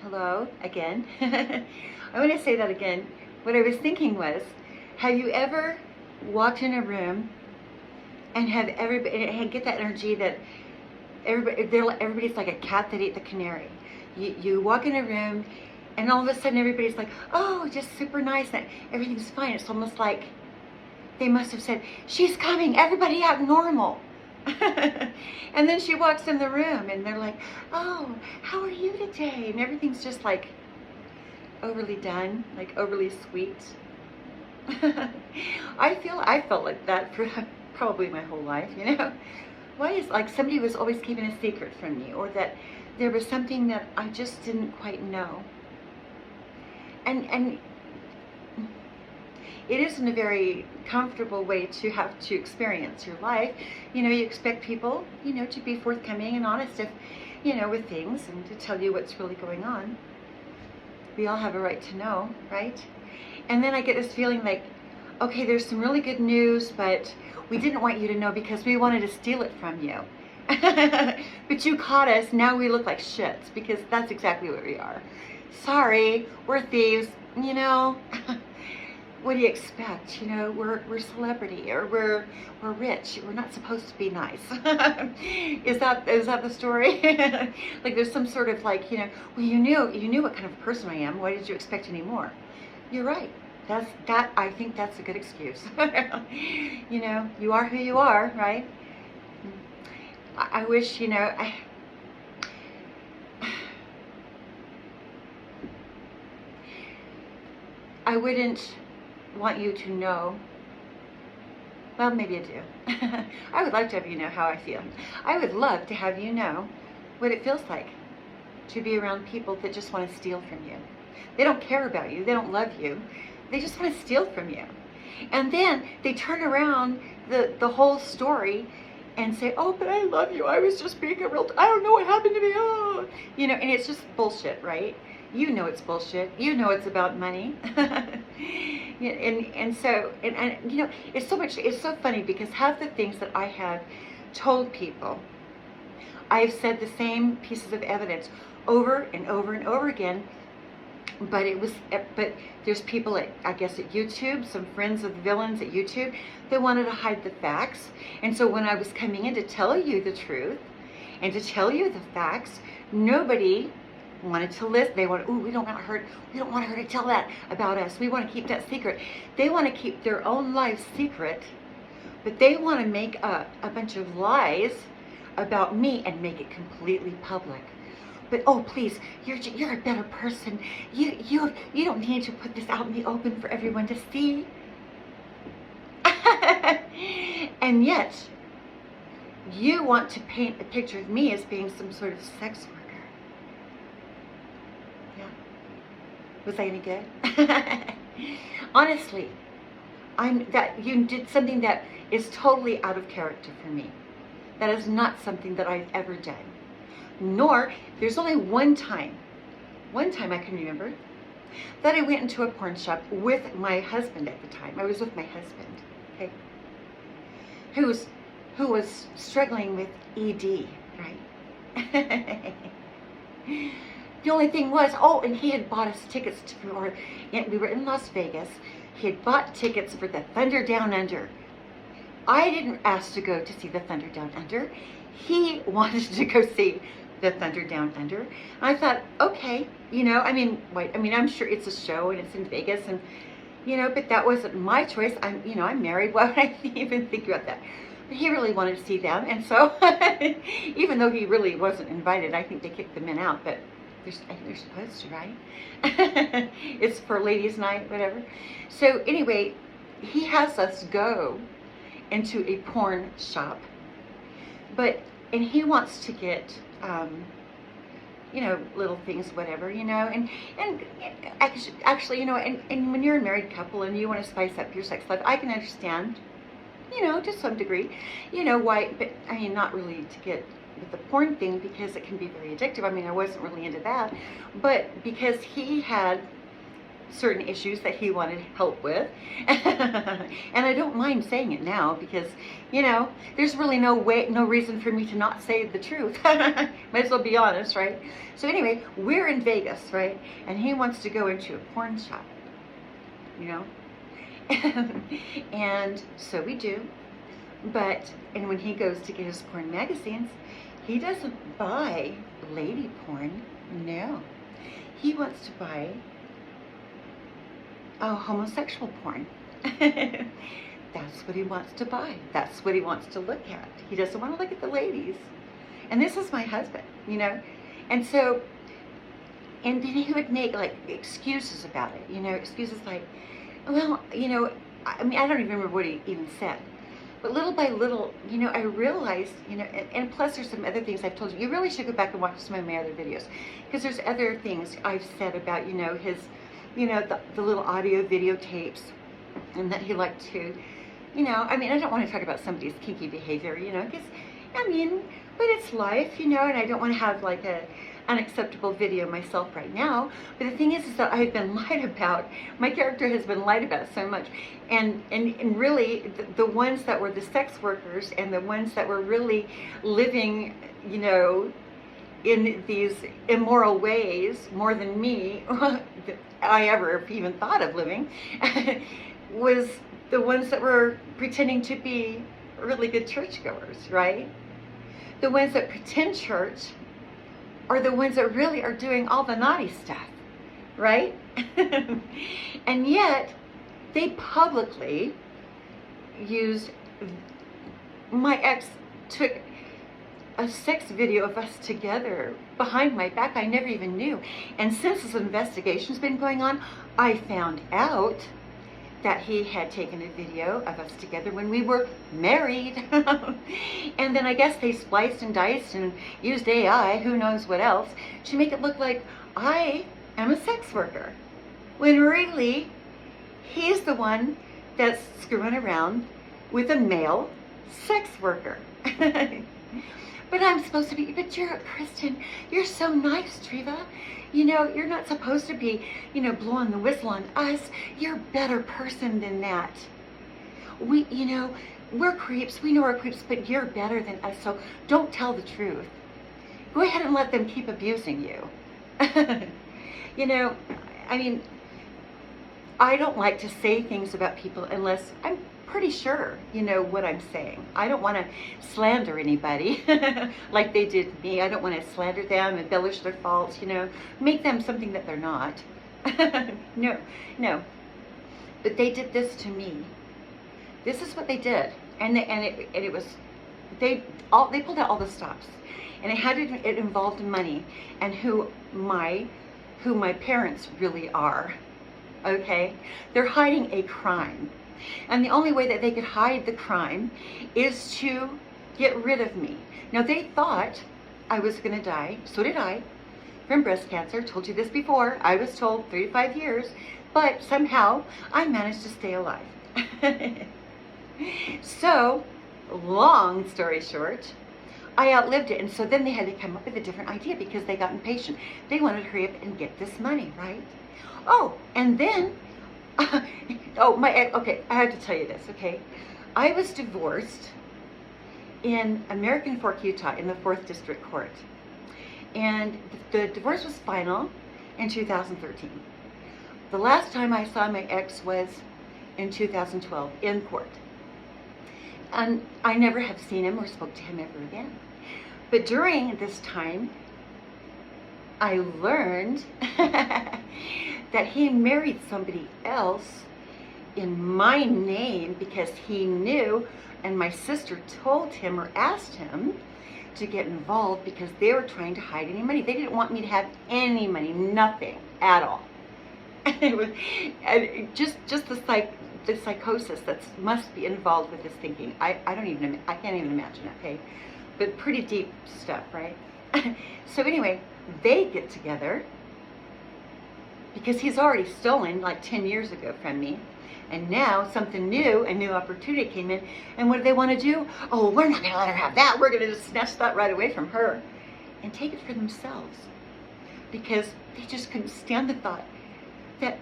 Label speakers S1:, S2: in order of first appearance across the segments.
S1: Hello again. I want to say that again. What I was thinking was, have you ever walked in a room and have everybody and get that energy that everybody's like a cat that ate the canary. You walk in a room and all of a sudden everybody's like, oh, just super nice and everything's fine. It's almost like they must have said, she's coming, everybody act normal. And then she walks in the room and they're like, oh, how are you today? And everything's just like overly done, like overly sweet. I felt like that for probably my whole life, you know. Why is like somebody was always keeping a secret from me, or that there was something that I just didn't quite know. And it isn't a very comfortable way to have to experience your life. You know, you expect people, you know, to be forthcoming and honest if, you know, with things and to tell you what's really going on. We all have a right to know, right? And then I get this feeling like, okay, there's some really good news, but we didn't want you to know because we wanted to steal it from you. But you caught us, now we look like shits, because that's exactly what we are. Sorry, we're thieves, you know. What do you expect? You know, we're celebrity, or we're rich. We're not supposed to be nice. Is that the story? Like there's some sort of like, you know, well, you knew what kind of person I am. Why did you expect any more? You're right. I think that's a good excuse. You know, you are who you are, right? I wish, you know, I wouldn't want you to know. Well, maybe I do. I would like to have you know how I feel. I would love to have you know what it feels like to be around people that just want to steal from you. They don't care about you. They don't love you. They just want to steal from you. And then they turn around the whole story and say, oh, but I love you. I was just being a real, I don't know what happened to me. Oh, you know, and it's just bullshit, right? You know it's bullshit. You know it's about money. and so you know, it's so funny because half the things that I have told people, I've said the same pieces of evidence over and over and over again. But there's people at, I guess, at YouTube, some friends of the villains at YouTube, they wanted to hide the facts. And so when I was coming in to tell you the truth and to tell you the facts, nobody wanted to listen. They want, we don't want her to tell that about us. We want to keep that secret. They want to keep their own lives secret, but they want to make up a bunch of lies about me and make it completely public. But oh, please, you're a better person. You don't need to put this out in the open for everyone to see. And yet, you want to paint a picture of me as being some sort of sex worker. Yeah. Was I any good? Honestly, you did something that is totally out of character for me. That is not something that I've ever done. Nor, there's only one time I can remember, that I went into a porn shop with my husband at the time. I was with my husband, okay, who was struggling with ED, right? The only thing was, and he had bought us tickets we were in Las Vegas. He had bought tickets for the Thunder Down Under. I didn't ask to go to see the Thunder Down Under. He wanted to go see the Thunder Down Under. And I thought, okay, you know, I'm sure it's a show and it's in Vegas, and you know, but that wasn't my choice. I'm married. Why would I even think about that? But he really wanted to see them, and so even though he really wasn't invited, I think they kicked the men out. But I think they're supposed to, right? It's for ladies' night, whatever. So anyway, he has us go into a porn shop, and he wants to get, you know, little things, whatever, you know, and actually, you know, and when you're a married couple and you want to spice up your sex life, I can understand, you know, to some degree, you know, why, but I mean, not really to get with the porn thing, because it can be very addictive. I mean, I wasn't really into that, but because he had certain issues that he wanted help with. And I don't mind saying it now because, you know, there's really no reason for me to not say the truth. Might as well be honest, right? So anyway, we're in Vegas, right? And he wants to go into a porn shop, you know? And so we do. And when he goes to get his porn magazines, he doesn't buy lady porn, no. He wants to buy homosexual porn. That's what he wants to buy. That's what he wants to look at. He doesn't want to look at the ladies. And this is my husband, you know. And so, and then he would make like excuses about it, you know, excuses like, well, you know, I mean, I don't even remember what he even said. But little by little, you know, I realized, you know, and plus there's some other things I've told you. You really should go back and watch some of my other videos. Because there's other things I've said about, you know, his, you know, the little audio videotapes. And that he liked to, you know, I mean, I don't want to talk about somebody's kinky behavior, you know, because, I mean, but it's life, you know, and I don't want to have like a unacceptable video myself right now. But the thing is that I've been lied about. My character has been lied about so much. And really, the ones that were the sex workers and the ones that were really living, you know, in these immoral ways, more than me, I ever even thought of living, was the ones that were pretending to be really good churchgoers, right? The ones that pretend church are the ones that really are doing all the naughty stuff, right? And yet, they publicly used, my ex took a sex video of us together behind my back. I never even knew. And since this investigation's been going on, I found out that he had taken a video of us together when we were married. And then I guess they spliced and diced and used AI, who knows what else, to make it look like I am a sex worker. When really, he's the one that's screwing around with a male sex worker. But I'm supposed to be, but you're a Christian. You're so nice, Treva. You know, you're not supposed to be, you know, blowing the whistle on us. You're a better person than that. We, you know, we're creeps. We know we're creeps, but you're better than us. So don't tell the truth. Go ahead and let them keep abusing you. You know, I mean, I don't like to say things about people unless I'm pretty sure, you know, what I'm saying. I don't want to slander anybody like they did me. I don't want to slander them, embellish their faults, you know, make them something that they're not. No. But they did this to me. This is what they did, and it was they pulled out all the stops, and it involved money and who my parents really are. Okay, they're hiding a crime. And the only way that they could hide the crime is to get rid of me. Now, they thought I was going to die. So did I, from breast cancer. Told you this before. I was told 3 to 5 years. But somehow, I managed to stay alive. So, long story short, I outlived it. And so then they had to come up with a different idea because they got impatient. They wanted to hurry up and get this money, right? Oh, and then... okay, I have to tell you this, okay? I was divorced in American Fork, Utah, in the 4th District Court. And the divorce was final in 2013. The last time I saw my ex was in 2012 in court. And I never have seen him or spoke to him ever again. But during this time, I learned that he married somebody else in my name because he knew, and my sister told him or asked him to get involved because they were trying to hide any money. They didn't want me to have any money, nothing at all. It was just the psychosis that must be involved with this thinking. I can't even imagine it, okay? But pretty deep stuff, right? So anyway, they get together because he's already stolen like 10 years ago from me. And now something new, a new opportunity came in. And what do they want to do? Oh, we're not going to let her have that. We're going to just snatch that right away from her and take it for themselves. Because they just couldn't stand the thought that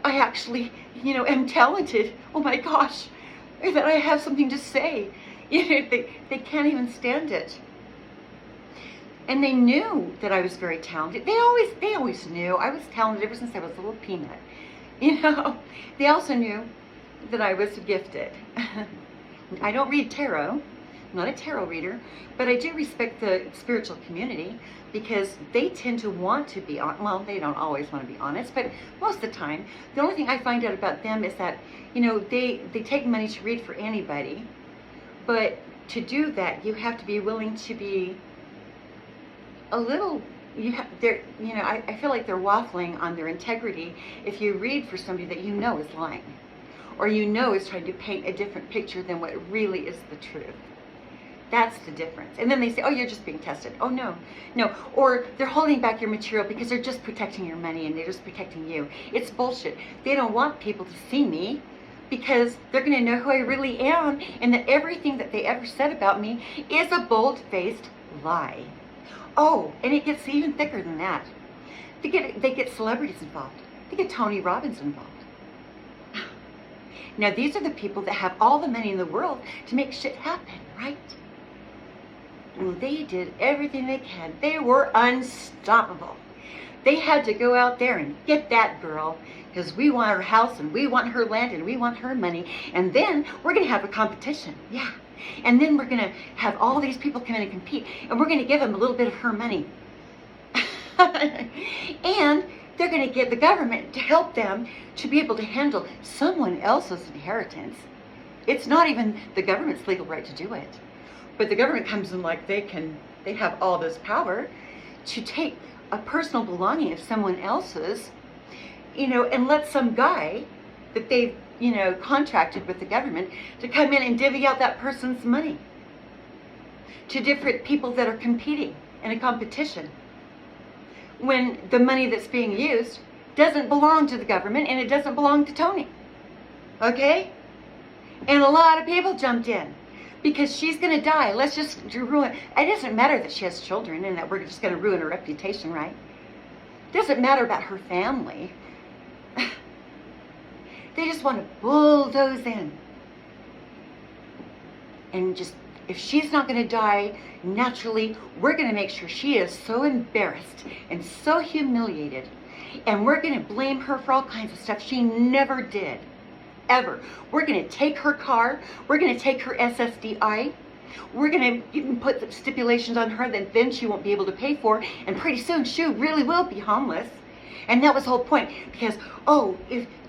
S1: I actually, am talented. Oh my gosh, that I have something to say. They can't even stand it. And they knew that I was very talented. They always knew I was talented ever since I was a little peanut. They also knew that I was gifted. I don't read tarot. I'm not a tarot reader, but I do respect the spiritual community because they tend to want to be on. Well, they don't always want to be honest, but most of the time, the only thing I find out about them is that, they take money to read for anybody, but to do that, you have to be willing to be a little, I feel like they're waffling on their integrity if you read for somebody that is lying, or is trying to paint a different picture than what really is the truth. That's the difference. And then they say, oh, you're just being tested. Oh, no. Or they're holding back your material because they're just protecting your money and they're just protecting you. It's bullshit. They don't want people to see me because they're going to know who I really am and that everything that they ever said about me is a bold-faced lie. Oh, and it gets even thicker than that. They get celebrities involved. They get Tony Robbins involved. Now, these are the people that have all the money in the world to make shit happen, right? Well, they did everything they can. They were unstoppable. They had to go out there and get that girl because we want her house and we want her land and we want her money. And then we're going to have a competition. Yeah. And then we're going to have all these people come in and compete. And we're going to give them a little bit of her money. And they're going to get the government to help them to be able to handle someone else's inheritance. It's not even the government's legal right to do it. But the government comes in like they have all this power to take a personal belonging of someone else's, and let some guy that they've, contracted with the government to come in and divvy out that person's money to different people that are competing in a competition when the money that's being used doesn't belong to the government and it doesn't belong to Tony. Okay? And a lot of people jumped in because she's going to die. Let's just ruin. It doesn't matter that she has children and that we're just going to ruin her reputation, right? It doesn't matter about her family. They just want to bulldoze in. And just, if she's not going to die naturally, we're going to make sure she is so embarrassed and so humiliated. And we're going to blame her for all kinds of stuff she never did. Ever. We're going to take her car. We're going to take her SSDI. We're going to even put the stipulations on her that then she won't be able to pay for. And pretty soon she really will be homeless. And that was the whole point. Because,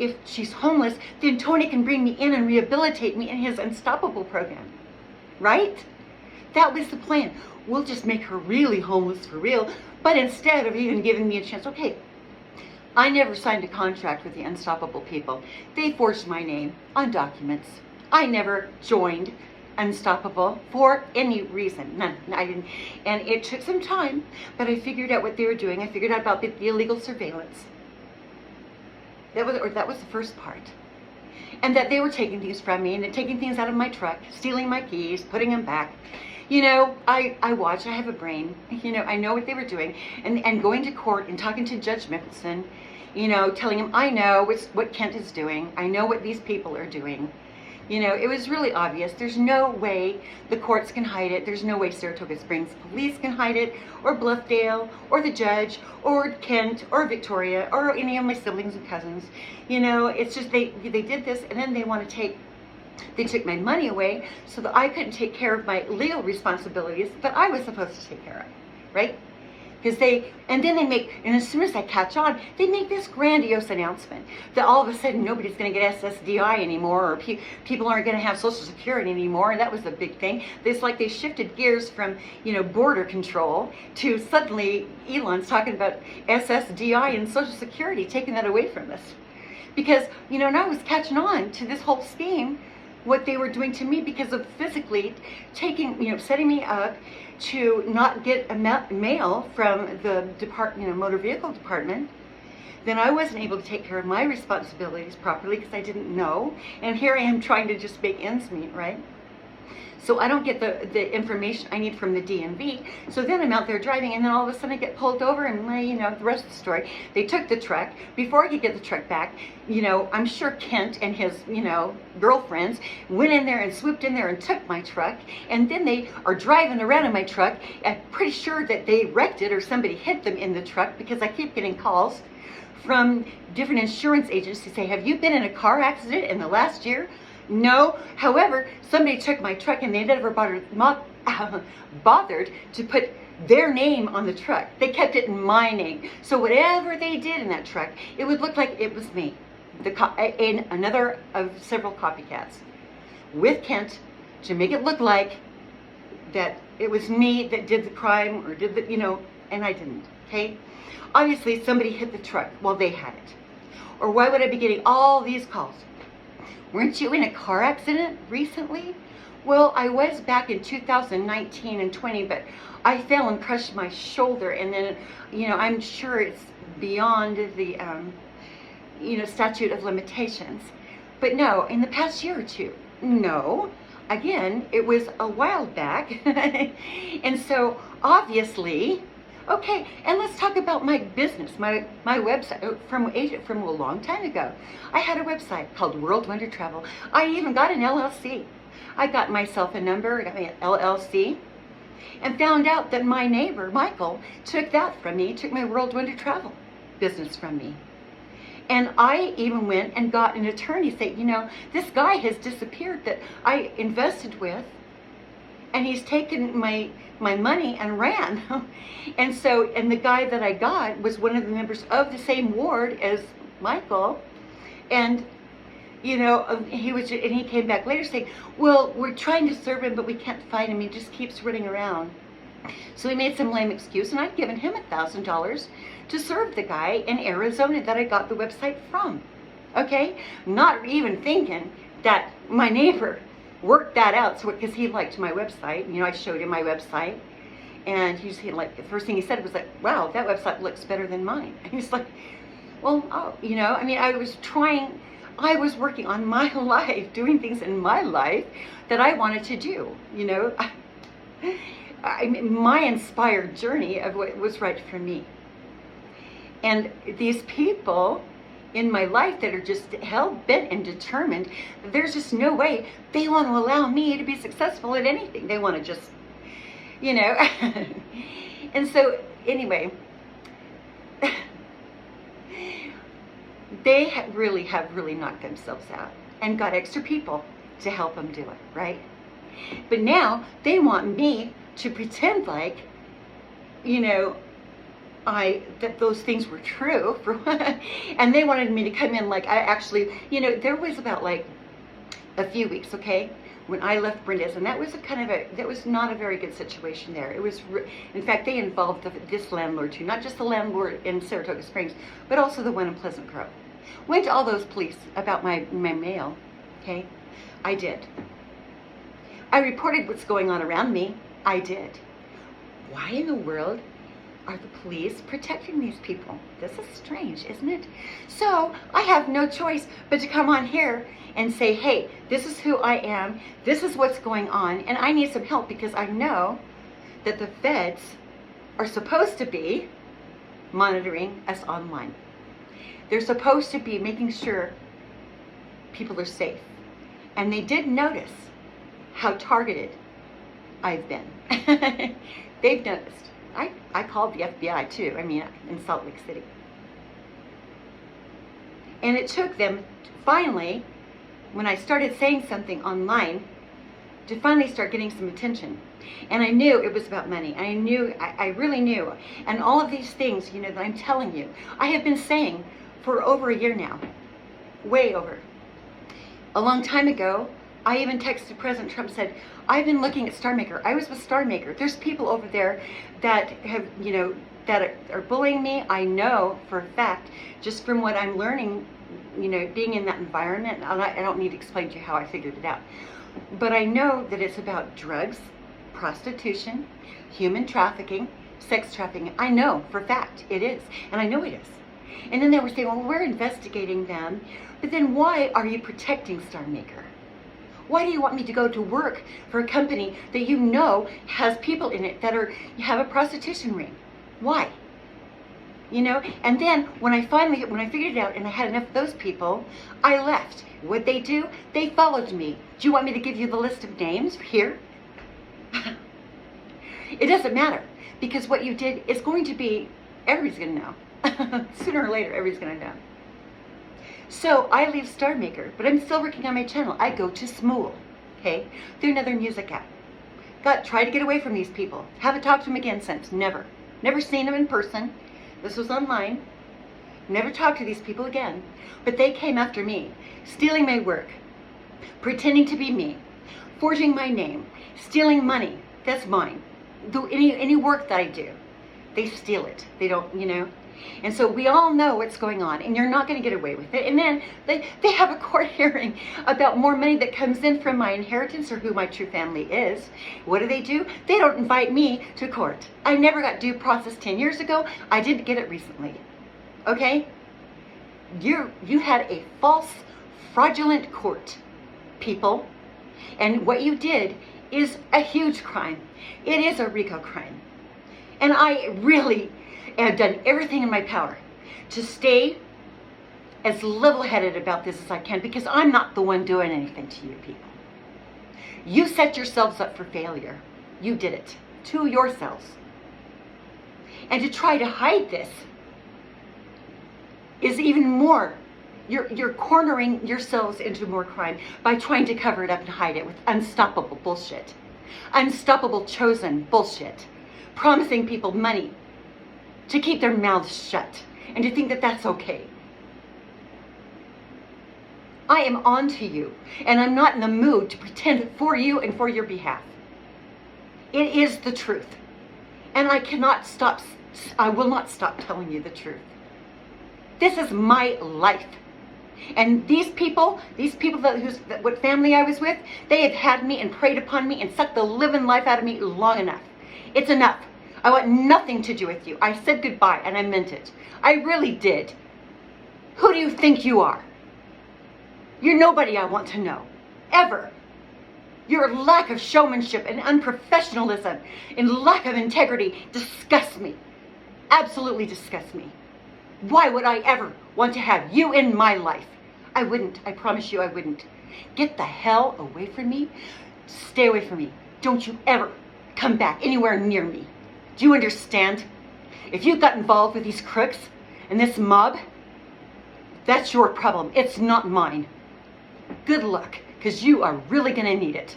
S1: if she's homeless, then Tony can bring me in and rehabilitate me in his Unstoppable program. Right? That was the plan. We'll just make her really homeless for real. But instead of even giving me a chance, okay, I never signed a contract with the Unstoppable people. They forged my name on documents. I never joined Unstoppable for any reason. None. I didn't. And it took some time, but I figured out what they were doing. I figured out about the illegal surveillance. That was the first part. And that they were taking things from me and taking things out of my truck, stealing my keys, putting them back. I watch, I have a brain, I know what they were doing. And going to court and talking to Judge Mickelson, telling him, I know what Kent is doing. I know what these people are doing. It was really obvious. There's no way the courts can hide it. There's no way Saratoga Springs police can hide it, or Bluffdale, or the judge, or Kent, or Victoria, or any of my siblings and cousins. It's just they did this, and then they took my money away so that I couldn't take care of my legal responsibilities that I was supposed to take care of, right? And as soon as I catch on, they make this grandiose announcement that all of a sudden nobody's going to get SSDI anymore, or people aren't going to have Social Security anymore, and that was the big thing. It's like they shifted gears from, border control to suddenly Elon's talking about SSDI and Social Security, taking that away from us. Because, and I was catching on to this whole scheme, what they were doing to me because of physically setting me up to not get a mail from the motor vehicle department. Then I wasn't able to take care of my responsibilities properly because I didn't know. And here I am trying to just make ends meet, right? So I don't get the information I need from the DMV. So then I'm out there driving, and then all of a sudden I get pulled over, and the rest of the story. They took the truck. Before I could get the truck back, I'm sure Kent and his, girlfriends went in there and swooped in there and took my truck. And then they are driving around in my truck. I'm pretty sure that they wrecked it or somebody hit them in the truck, because I keep getting calls from different insurance agents to say, have you been in a car accident in the last year? No. However, somebody took my truck and they never bothered to put their name on the truck. They kept it in my name. So whatever they did in that truck, it would look like it was me. And another of several copycats with Kent to make it look like that it was me that did the crime or did the, and I didn't, okay? Obviously, somebody hit the truck while they had it. Or why would I be getting all these calls? Weren't you in a car accident recently? Well, I was back in 2019 and 20, but I fell and crushed my shoulder, and then, I'm sure it's beyond the, statute of limitations. But no, in the past year or two, no. Again, it was a while back. And so, obviously, okay, and let's talk about my business, my website from a long time ago. I had a website called World Wonder Travel. I even got an LLC. I got myself a number, got my LLC, and found out that my neighbor, Michael, took that from me, took my World Wonder Travel business from me. And I even went and got an attorney saying, this guy has disappeared that I invested with, and he's taken my money and ran. And the guy that I got was one of the members of the same ward as Michael. And, he came back later saying, well, we're trying to serve him, but we can't find him. He just keeps running around. So he made some lame excuse, and I'd given him $1,000 to serve the guy in Arizona that I got the website from. Okay? Not even thinking that my neighbor worked that out, so because he liked my website. I showed him my website, and the first thing he said was like, wow, that website looks better than mine. And he's like, well, I was working on my life, doing things in my life that I wanted to do, my inspired journey of what was right for me. And these people in my life that are just hell-bent and determined, there's just no way they want to allow me to be successful at anything. They want to just, And so, anyway, they have really knocked themselves out and got extra people to help them do it, right? But now they want me to pretend like, that those things were true, and they wanted me to come in like I actually, there was about like a few weeks, okay, when I left Brenda's, and that was that was not a very good situation there. It was, in fact, they involved this landlord too, not just the landlord in Saratoga Springs, but also the one in Pleasant Grove. Went to all those police about my mail, okay, I did. I reported what's going on around me, I did. Why in the world are the police protecting these people? This is strange, isn't it? So I have no choice but to come on here and say, hey, this is who I am, this is what's going on, and I need some help, because I know that the feds are supposed to be monitoring us online. They're supposed to be making sure people are safe. And they did notice how targeted I've been. They've noticed. I called the FBI too, in Salt Lake City. And it took them finally, when I started saying something online, to finally start getting some attention. And I knew it was about money. I really knew. And all of these things, that I'm telling you, I have been saying for over a year now. Way over. A long time ago, I even texted President Trump, said, I've been looking at StarMaker. I was with StarMaker. There's people over there that have, that are bullying me. I know for a fact, just from what I'm learning, being in that environment, I don't need to explain to you how I figured it out. But I know that it's about drugs, prostitution, human trafficking, sex trafficking. I know for a fact it is. And I know it is. And then they were saying, well, we're investigating them. But then why are you protecting StarMaker? Why do you want me to go to work for a company that you know has people in it that have a prostitution ring? Why? You know, and then when I figured it out and I had enough of those people, I left. What'd they do? They followed me. Do you want me to give you the list of names here? It doesn't matter, because what you did is going to be, everybody's going to know. Sooner or later, everybody's going to know. So I leave Star Maker, but I'm still working on my channel. I go to Smool, okay, through another music app. Try to get away from these people. Haven't talked to them again since. Never seen them in person. This was online. Never talked to these people again. But they came after me, stealing my work, pretending to be me, forging my name, stealing money. That's mine. Do any work that I do, they steal it. They don't, you know. And so we all know what's going on, and you're not going to get away with it. And then they have a court hearing about more money that comes in from my inheritance or who my true family is. What do? They don't invite me to court. I never got due process 10 years ago. I didn't get it recently. Okay? You had a false, fraudulent court, people. And what you did is a huge crime. It is a RICO crime. And I really have done everything in my power to stay as level-headed about this as I can, because I'm not the one doing anything to you people. You set yourselves up for failure. You did it to yourselves. And to try to hide this is even more. You're cornering yourselves into more crime by trying to cover it up and hide it with unstoppable bullshit. Unstoppable chosen bullshit. Promising people money to keep their mouths shut and to think that that's okay. I am on to you, and I'm not in the mood to pretend for you and for your behalf. It is the truth, and I will not stop telling you the truth. This is my life. And these people what family I was with, they have had me and preyed upon me and sucked the living life out of me long enough. It's enough. I want nothing to do with you. I said goodbye, and I meant it. I really did. Who do you think you are? You're nobody I want to know. Ever. Your lack of showmanship and unprofessionalism and lack of integrity disgusts me. Absolutely disgusts me. Why would I ever want to have you in my life? I wouldn't. I promise you I wouldn't. Get the hell away from me. Stay away from me. Don't you ever come back anywhere near me. Do you understand? If you got involved with these crooks and this mob, that's your problem. It's not mine. Good luck, because you are really going to need it.